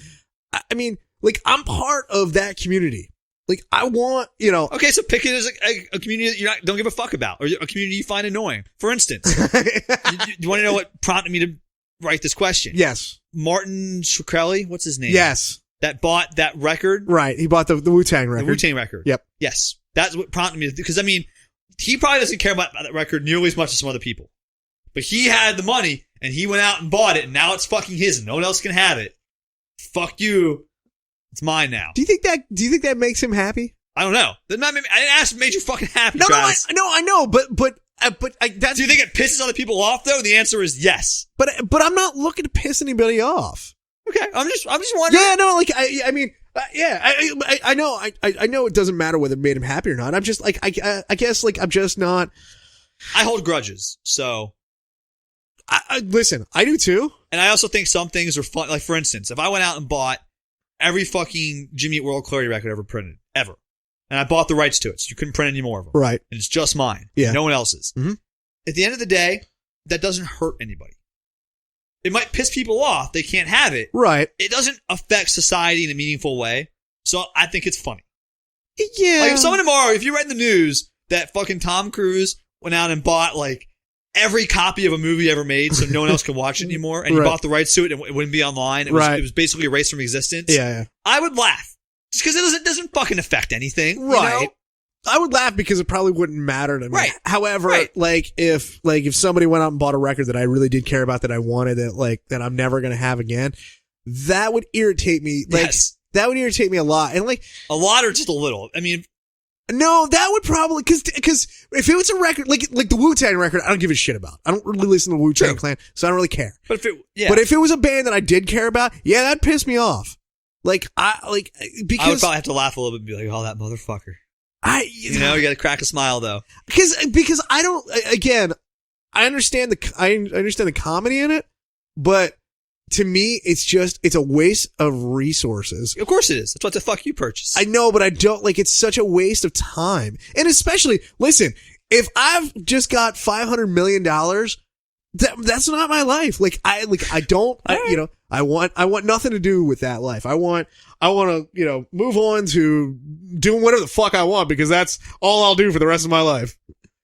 I mean, like, I'm part of that community. Like, I want, Okay, so pick it as a community that you don't give a fuck about, or a community you find annoying. For instance, you want to know what prompted me to write this question? Yes. Martin Shkreli, what's his name? Yes. That bought that record? Right. He bought the Wu-Tang record. The Wu-Tang record. Yep. Yes. That's what prompted me to do, because, I mean, he probably doesn't care about that record nearly as much as some other people. But he had the money, and he went out and bought it, and now it's fucking his, and no one else can have it. Fuck you. It's mine now. Do you think that makes him happy? I don't know. I didn't ask if it made you fucking happy, No, Travis. I know, but that's. Do you think it pisses other people off though? The answer is yes. But I'm not looking to piss anybody off. Okay, I'm just wondering. Yeah, no, like I mean, yeah, I know, I know it doesn't matter whether it made him happy or not. I'm just like, I guess, like, I'm just not. I hold grudges, so. Listen, I do too. And I also think some things are fun. Like, for instance, if I went out and bought every fucking Jimmy Eat World Clarity record ever printed, ever, and I bought the rights to it, so you couldn't print any more of them. Right. And it's just mine. Yeah. No one else's. Mm-hmm. At the end of the day, that doesn't hurt anybody. It might piss people off. They can't have it. Right. It doesn't affect society in a meaningful way. So I think it's funny. Yeah. Like, if someone tomorrow, if you read in the news that fucking Tom Cruise went out and bought, like, every copy of a movie ever made so no one else can watch it anymore, and you bought the rights to it and it wouldn't be online. It was basically erased from existence. Yeah. I would laugh. Just because it doesn't fucking affect anything. Right. You know? I would laugh because it probably wouldn't matter to me. Right. However, like if somebody went out and bought a record that I really did care about, that I wanted, that I'm never going to have again, that would irritate me. Like, yes. That would irritate me a lot. And like, a lot or just a little. I mean, no, that would probably, cause if it was a record, like the Wu-Tang record, I don't give a shit about. I don't really listen to Wu-Tang Clan, so I don't really care. But if it was a band that I did care about, yeah, that'd piss me off. Because I would probably have to laugh a little bit and be like, oh, that motherfucker. You gotta crack a smile though. Because I don't, again, I understand the comedy in it, but to me, it's a waste of resources. Of course it is. That's what the fuck you purchase. I know, but I don't, like, it's such a waste of time. And especially, listen, if I've just got $500 million, that's not my life. Like, I want nothing to do with that life. I want to, move on to doing whatever the fuck I want, because that's all I'll do for the rest of my life.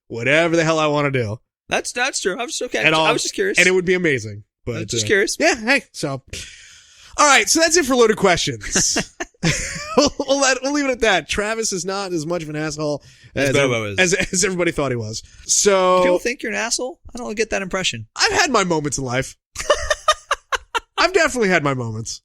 Whatever the hell I want to do. That's true. I was okay. I was just curious. And it would be amazing. But I'm just curious. Yeah. Hey. So, all right. So that's it for loaded questions. we'll leave it at that. Travis is not as much of an asshole as Bobo is. As everybody thought he was. So people think you're an asshole? I don't get that impression. I've had my moments in life. I've definitely had my moments.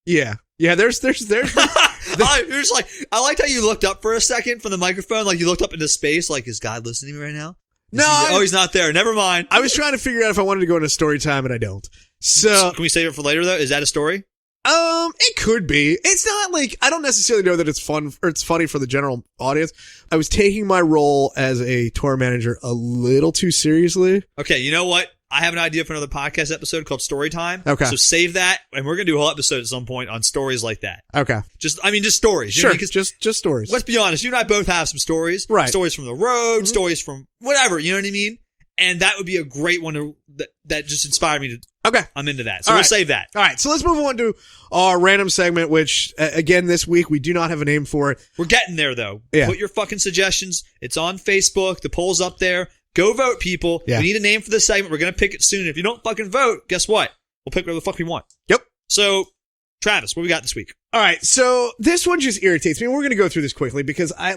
Yeah. There's you're just like, I liked how you looked up for a second from the microphone, like you looked up into space, like, is God listening to me right now? He's not there. Never mind. I was trying to figure out if I wanted to go into story time, and I don't. So can we save it for later though? Is that a story? It could be. It's not like, I don't necessarily know that it's fun or it's funny for the general audience. I was taking my role as a tour manager a little too seriously. Okay, you know what? I have an idea for another podcast episode called Story Time. Okay. So save that, and we're going to do a whole episode at some point on stories like that. Okay. Just stories. Sure. Just stories. Let's be honest. You and I both have some stories. Right. Stories from the road, stories from whatever, you know what I mean? And that would be a great one that just inspired me to. Okay. I'm into that. So we'll save that. All right. So let's move on to our random segment, which, again, this week, we do not have a name for it. We're getting there, though. Yeah. Put your fucking suggestions. It's on Facebook. The poll's up there. Go vote, people. Yeah. We need a name for this segment. We're going to pick it soon. If you don't fucking vote, guess what? We'll pick whatever the fuck we want. Yep. So, Travis, what we got this week? All right. So this one just irritates me. We're going to go through this quickly because I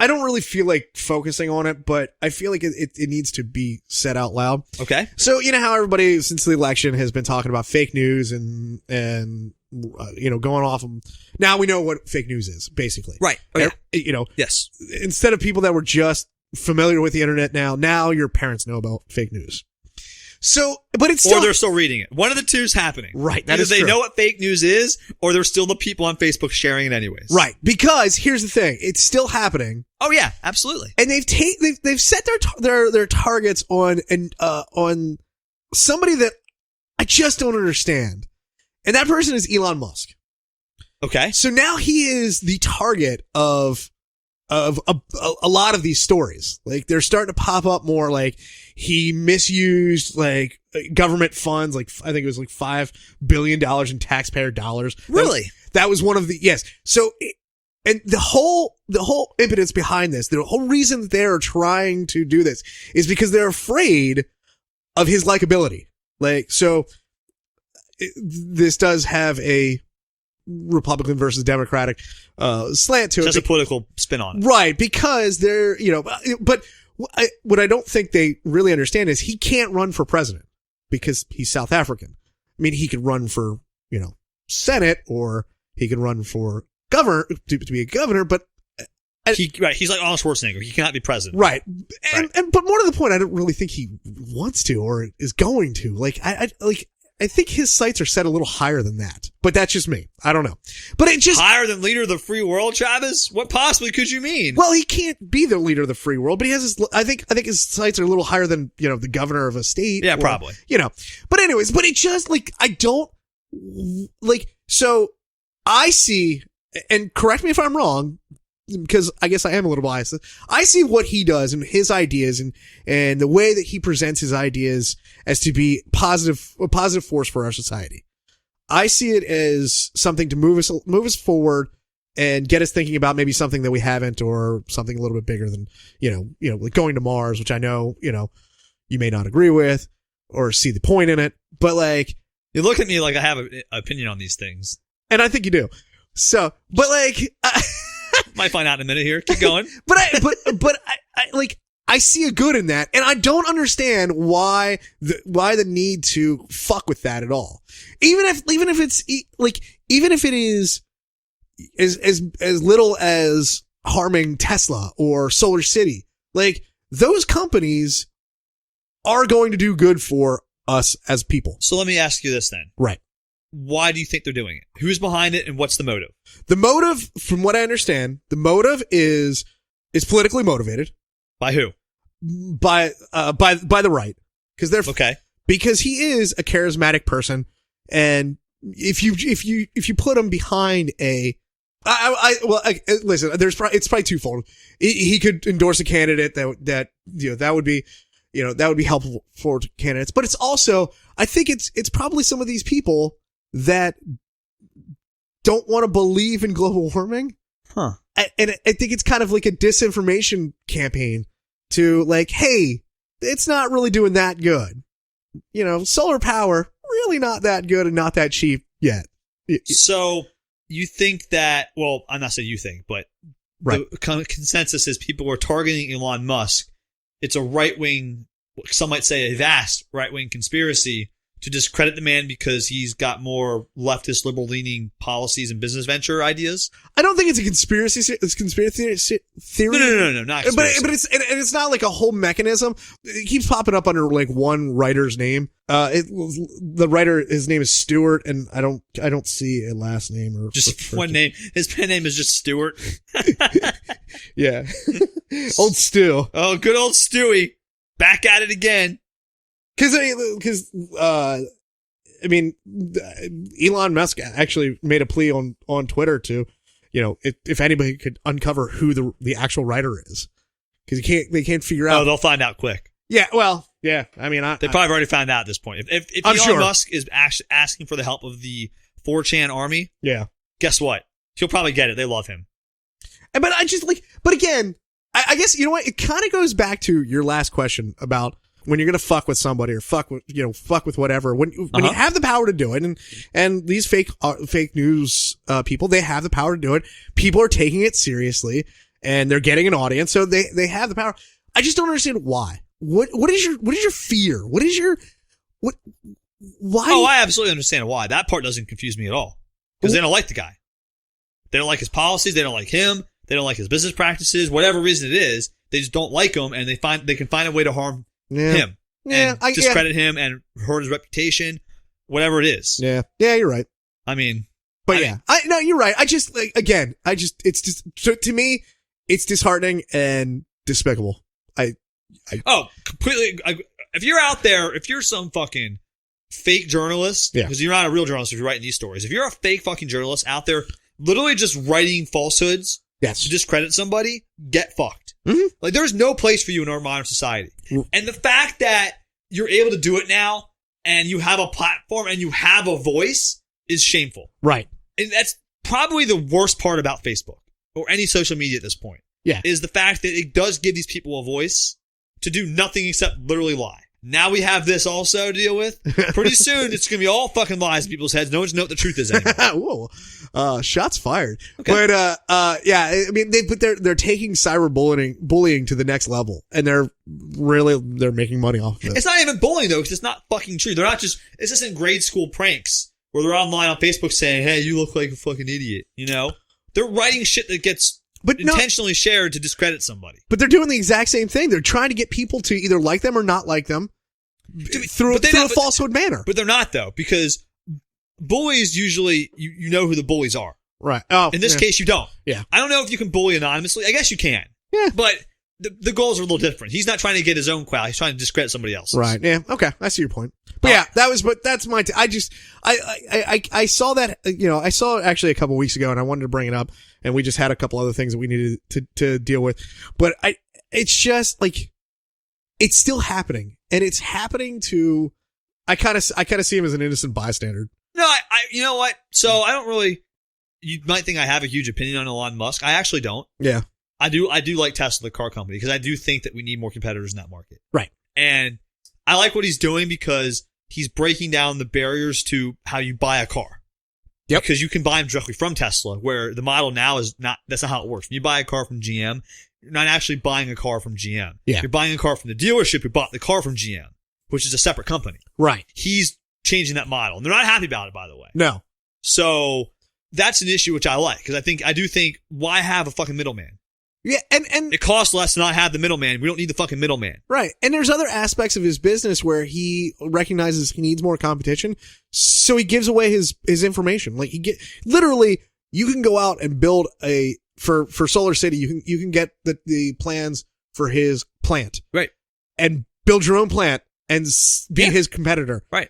I don't really feel like focusing on it, but I feel like it needs to be said out loud. Okay. So, you know how everybody since the election has been talking about fake news and going off them. Now we know what fake news is, basically. Right. Okay. Yes. Instead of people that were just familiar with the internet now your parents know about fake news. So, but it's still, or they're still reading it. One of the two is happening. Right. That Either is they true. know what fake news is, or they're still the people on Facebook sharing it anyways. Right. Because here's the thing. It's still happening. Oh yeah, absolutely. And they've set their targets on somebody that I just don't understand. And that person is Elon Musk. Okay. So now he is the target of a lot of these stories. Like they're starting to pop up more, like he misused like government funds, like I think it was like $5 billion in taxpayer dollars. Really? That was one of the, yes. So, and the whole impetus behind this, the whole reason that they're trying to do this is because they're afraid of his likability. Like, so this does have a Republican versus Democratic slant to it. Just a political spin on it. Right, because they're, but what I don't think they really understand is he can't run for president because he's South African. I mean, he could run for, Senate, or he could run for governor, to be a governor, but he's like Arnold Schwarzenegger. He cannot be president. Right. But more to the point, I don't really think he wants to or is going to. Like, I think his sights are set a little higher than that, but that's just me. I don't know. But it just higher than leader of the free world, Travis? What possibly could you mean? Well, he can't be the leader of the free world, but he has his, I think his sights are a little higher than, the governor of a state. Yeah, probably. But anyways, but it just I don't so I see, and correct me if I'm wrong, because I guess I am a little biased. I see what he does and his ideas and the way that he presents his ideas as to be a positive force for our society. I see it as something to move us forward and get us thinking about maybe something that we haven't, or something a little bit bigger than, like going to Mars, which I know, you may not agree with or see the point in it, but like, you look at me like I have an opinion on these things. And I think you do. So, but like, might find out in a minute here. Keep going. but I see a good in that, and I don't understand why the need to fuck with that at all. Even if it is as little as harming Tesla or Solar City, like those companies are going to do good for us as people. So let me ask you this then. Right. Why do you think they're doing it? Who's behind it, and what's the motive? The motive, from what I understand, the motive is politically motivated. By who? By the right. Because he is a charismatic person, and if you put him behind listen, it's probably twofold. He could endorse a candidate that would be helpful for candidates, but it's also, I think it's probably some of these people that don't want to believe in global warming. Huh. And I think it's kind of like a disinformation campaign to like, hey, it's not really doing that good. Solar power, really not that good and not that cheap yet. So you think that, well, I'm not saying you think, but right. The consensus is people are targeting Elon Musk. It's a right-wing, some might say a vast right-wing conspiracy to discredit the man because he's got more leftist, liberal-leaning policies and business venture ideas. I don't think it's a conspiracy. It's conspiracy theory. No, not conspiracy. But it's not like a whole mechanism. It keeps popping up under like one writer's name. The writer, his name is Stewart, and I don't see a last name or just one name. His pen name is just Stewart. Yeah, old Stu. Oh, good old Stewie, back at it again. Because Elon Musk actually made a plea on Twitter to, if anybody could uncover who the actual writer is, because they can't figure out. Oh, they'll find out quick. Yeah, well, yeah. I mean, they probably already found out at this point. If Elon Musk is actually asking for the help of the 4chan army, yeah, guess what? He'll probably get it. They love him. But again, I guess you know what? It kind of goes back to your last question about when you're gonna fuck with somebody or fuck with whatever. When you have the power to do it, and these fake news people, they have the power to do it. People are taking it seriously, and they're getting an audience, so they have the power. I just don't understand why. What is your fear? Why? Oh, I absolutely understand why. That part doesn't confuse me at all. Because they don't like the guy. They don't like his policies. They don't like him. They don't like his business practices. Whatever reason it is, they just don't like him, and they can find a way to harm him and discredit him and hurt his reputation, whatever it is. Yeah, you're right. I mean, no, you're right. I just it's just to me, it's disheartening and despicable. Completely. If you're out there, if you're some fucking fake journalist, because you're not a real journalist if you're writing these stories. If you're a fake fucking journalist out there, literally just writing falsehoods to discredit somebody, get fucked. Mm-hmm. Like, there's no place for you in our modern society. And the fact that you're able to do it now, and you have a platform and you have a voice, is shameful. Right. And that's probably the worst part about Facebook or any social media at this point. Yeah. Is the fact that it does give these people a voice to do nothing except literally lie. Now we have this also to deal with. Pretty soon, it's going to be all fucking lies in people's heads. No one's know what the truth is anymore. Whoa. Shots fired. Okay. But, I mean, they're taking cyberbullying to the next level, and they're making money off of it. It's not even bullying, though, because it's not fucking true. It's just in grade school pranks where they're online on Facebook saying, hey, you look like a fucking idiot. You know? They're writing shit that gets intentionally shared to discredit somebody. But they're doing the exact same thing. They're trying to get people to either like them or not like them through a falsehood manner. But they're not, though, because bullies usually, you know who the bullies are. Right. Oh, in this case, you don't. Yeah. I don't know if you can bully anonymously. I guess you can. Yeah. But the goals are a little different. He's not trying to get his own crowd. He's trying to discredit somebody else's. Right. Yeah. Okay. I see your point. But that's my, I saw that, I saw it actually a couple weeks ago, and I wanted to bring it up, and we just had a couple other things that we needed to deal with. But it's just like, it's still happening, and it's happening to, I kind of see him as an innocent bystander. No, you know what? So I don't really, you might think I have a huge opinion on Elon Musk. I actually don't. Yeah. I do like Tesla, the car company, because I do think that we need more competitors in that market. Right. And I like what he's doing because he's breaking down the barriers to how you buy a car. Yep. Because you can buy them directly from Tesla, where the model now is not, that's not how it works. When you buy a car from GM, you're not actually buying a car from GM. Yeah. You're buying a car from the dealership who bought the car from GM, which is a separate company. Right. He's changing that model. And they're not happy about it, by the way. No. So that's an issue which I like, because I do think, why have a fucking middleman? Yeah, and it costs less to not have the middleman. We don't need the fucking middleman. Right. And there's other aspects of his business where he recognizes he needs more competition, so he gives away his information. Like, literally, you can go out and build for Solar City, you can get the plans for his plant. Right. And build your own plant and be his competitor. Right.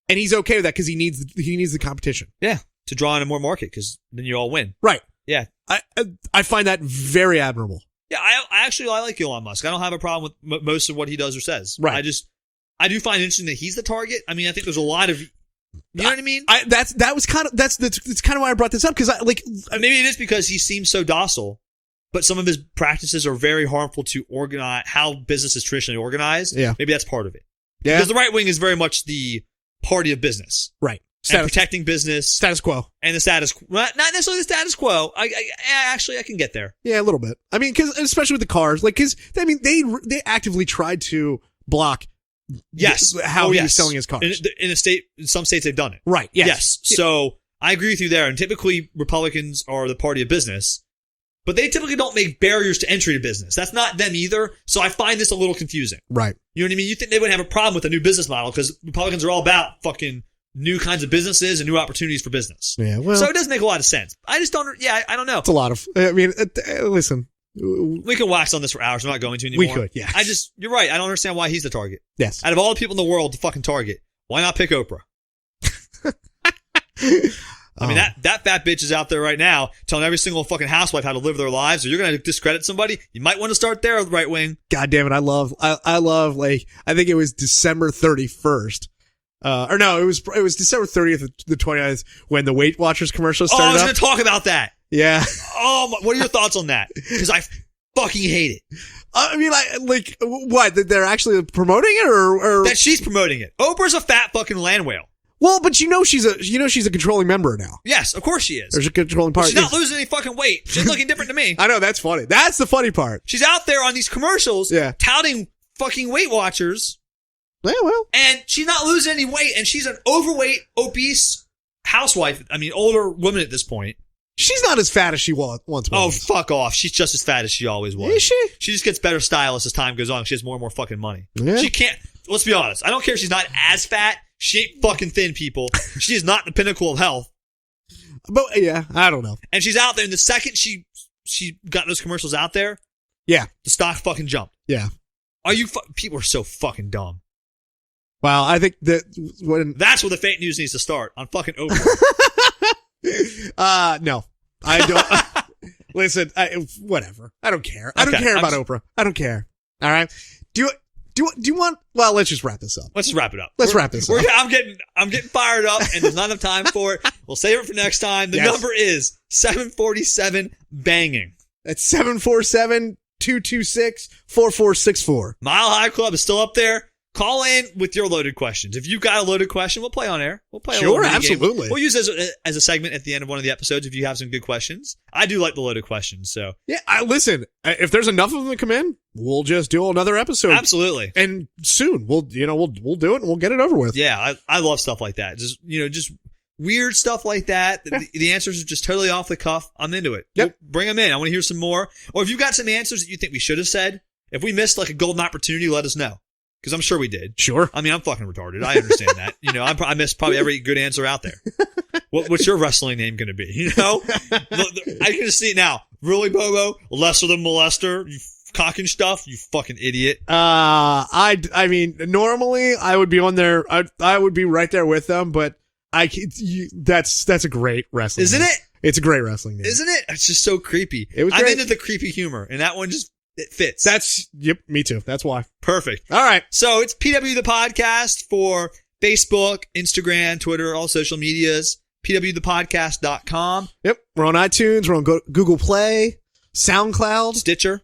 And he's okay with that because he needs the competition. Yeah. To draw in a more market, because then you all win. Right. Yeah. I find that very admirable. Yeah, I like Elon Musk. I don't have a problem with most of what he does or says. Right. I do find it interesting that he's the target. I mean, I think there's a lot of, you know what I mean? That's kind of why I brought this up, because maybe it is because he seems so docile, but some of his practices are very harmful to organize how business is traditionally organized. Yeah. Maybe that's part of it. Yeah. Because the right wing is very much the party of business. Right. And protecting business. Status quo. And the status quo. Not necessarily the status quo. I can get there. Yeah, a little bit. I mean, because especially with the cars, they actively tried to block how he was selling his cars. In some states they've done it. Right. Yes. So I agree with you there. And typically Republicans are the party of business, but they typically don't make barriers to entry to business. That's not them either. So I find this a little confusing. Right. You know what I mean? You think they wouldn't have a problem with a new business model, because Republicans are all about fucking new kinds of businesses and new opportunities for business. Yeah, well, so it does make a lot of sense. I just don't. Yeah, I don't know. It's a lot of. I mean, listen. We can wax on this for hours. I'm not going to anymore. We could. Yeah. You're right. I don't understand why he's the target. Yes. Out of all the people in the world to fucking target, why not pick Oprah? I mean, that fat bitch is out there right now telling every single fucking housewife how to live their lives, or you're going to discredit somebody. You might want to start there, right wing. God damn it. I love, like, I think it was December 31st. Or no, it was December 30th, the 29th, when the Weight Watchers commercial started. I was going to talk about that. Yeah. What are your thoughts on that? Because I fucking hate it. I mean, what? That they're actually promoting it, or that she's promoting it. Oprah's a fat fucking land whale. Well, but she's a controlling member now. Yes, of course she is. There's a controlling part. She's not losing any fucking weight. She's looking different to me. I know, that's funny. That's the funny part. She's out there on these commercials touting fucking Weight Watchers. Yeah, well. And she's not losing any weight, and she's an overweight, obese housewife. I mean, older woman at this point. She's not as fat as she once was. Oh, fuck off. She's just as fat as she always was. Is she? She just gets better stylists as time goes on. She has more and more fucking money. Yeah. She can't, let's be honest. I don't care if she's not as fat. She ain't fucking thin, people. She is not the pinnacle of health. But, yeah, I don't know. And she's out there, and the second she got those commercials out there, yeah, the stock fucking jumped. Yeah. People are so fucking dumb. Well, I think that's where the fake news needs to start, on fucking Oprah. No, I don't. Listen, whatever. I don't care. I don't care about Oprah. I don't care. All right. Do you want? Well, let's just wrap this up. Let's just wrap it up. Wrap this up. I'm getting fired up, and there's not enough time for it. We'll save it for next time. The number is 747 banging. That's 747-226-4464. Mile High Club is still up there. Call in with your loaded questions. If you've got a loaded question, we'll play on air. We'll play. Sure, absolutely. We'll use it as a segment at the end of one of the episodes if you have some good questions. I do like the loaded questions. So yeah, listen. If there's enough of them to come in, we'll just do another episode. Absolutely. And soon we'll do it and we'll get it over with. Yeah, I love stuff like that. Just weird stuff like that. Yeah. The answers are just totally off the cuff. I'm into it. Yep. We'll bring them in. I want to hear some more. Or if you've got some answers that you think we should have said, if we missed like a golden opportunity, let us know. Because I'm sure we did. Sure. I mean, I'm fucking retarded. I understand that. I missed probably every good answer out there. What's your wrestling name going to be? I can just see it now. Really, Bobo? Lesser than molester? You cocking stuff? You fucking idiot. I mean, normally I would be on there. I would be right there with them, but that's a great wrestling Isn't name. it? It's a great wrestling name. Isn't it? It's just so creepy. I'm into the creepy humor, and that one just... It fits. Yep, me too. That's why. Perfect. All right. So it's PW the Podcast for Facebook, Instagram, Twitter, all social medias. pwthepodcast.com. Yep. We're on iTunes. We're on Google Play, SoundCloud, Stitcher.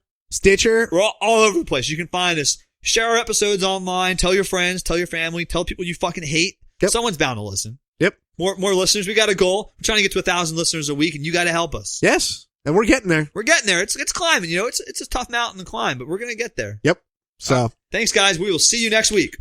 We're all over the place. You can find us. Share our episodes online. Tell your friends. Tell your family. Tell people you fucking hate. Yep. Someone's bound to listen. Yep. More listeners. We got a goal. We're trying to get to 1,000 listeners a week, and you got to help us. Yes. And we're getting there. It's climbing. It's a tough mountain to climb, but we're going to get there. Yep. So thanks, guys. We will see you next week.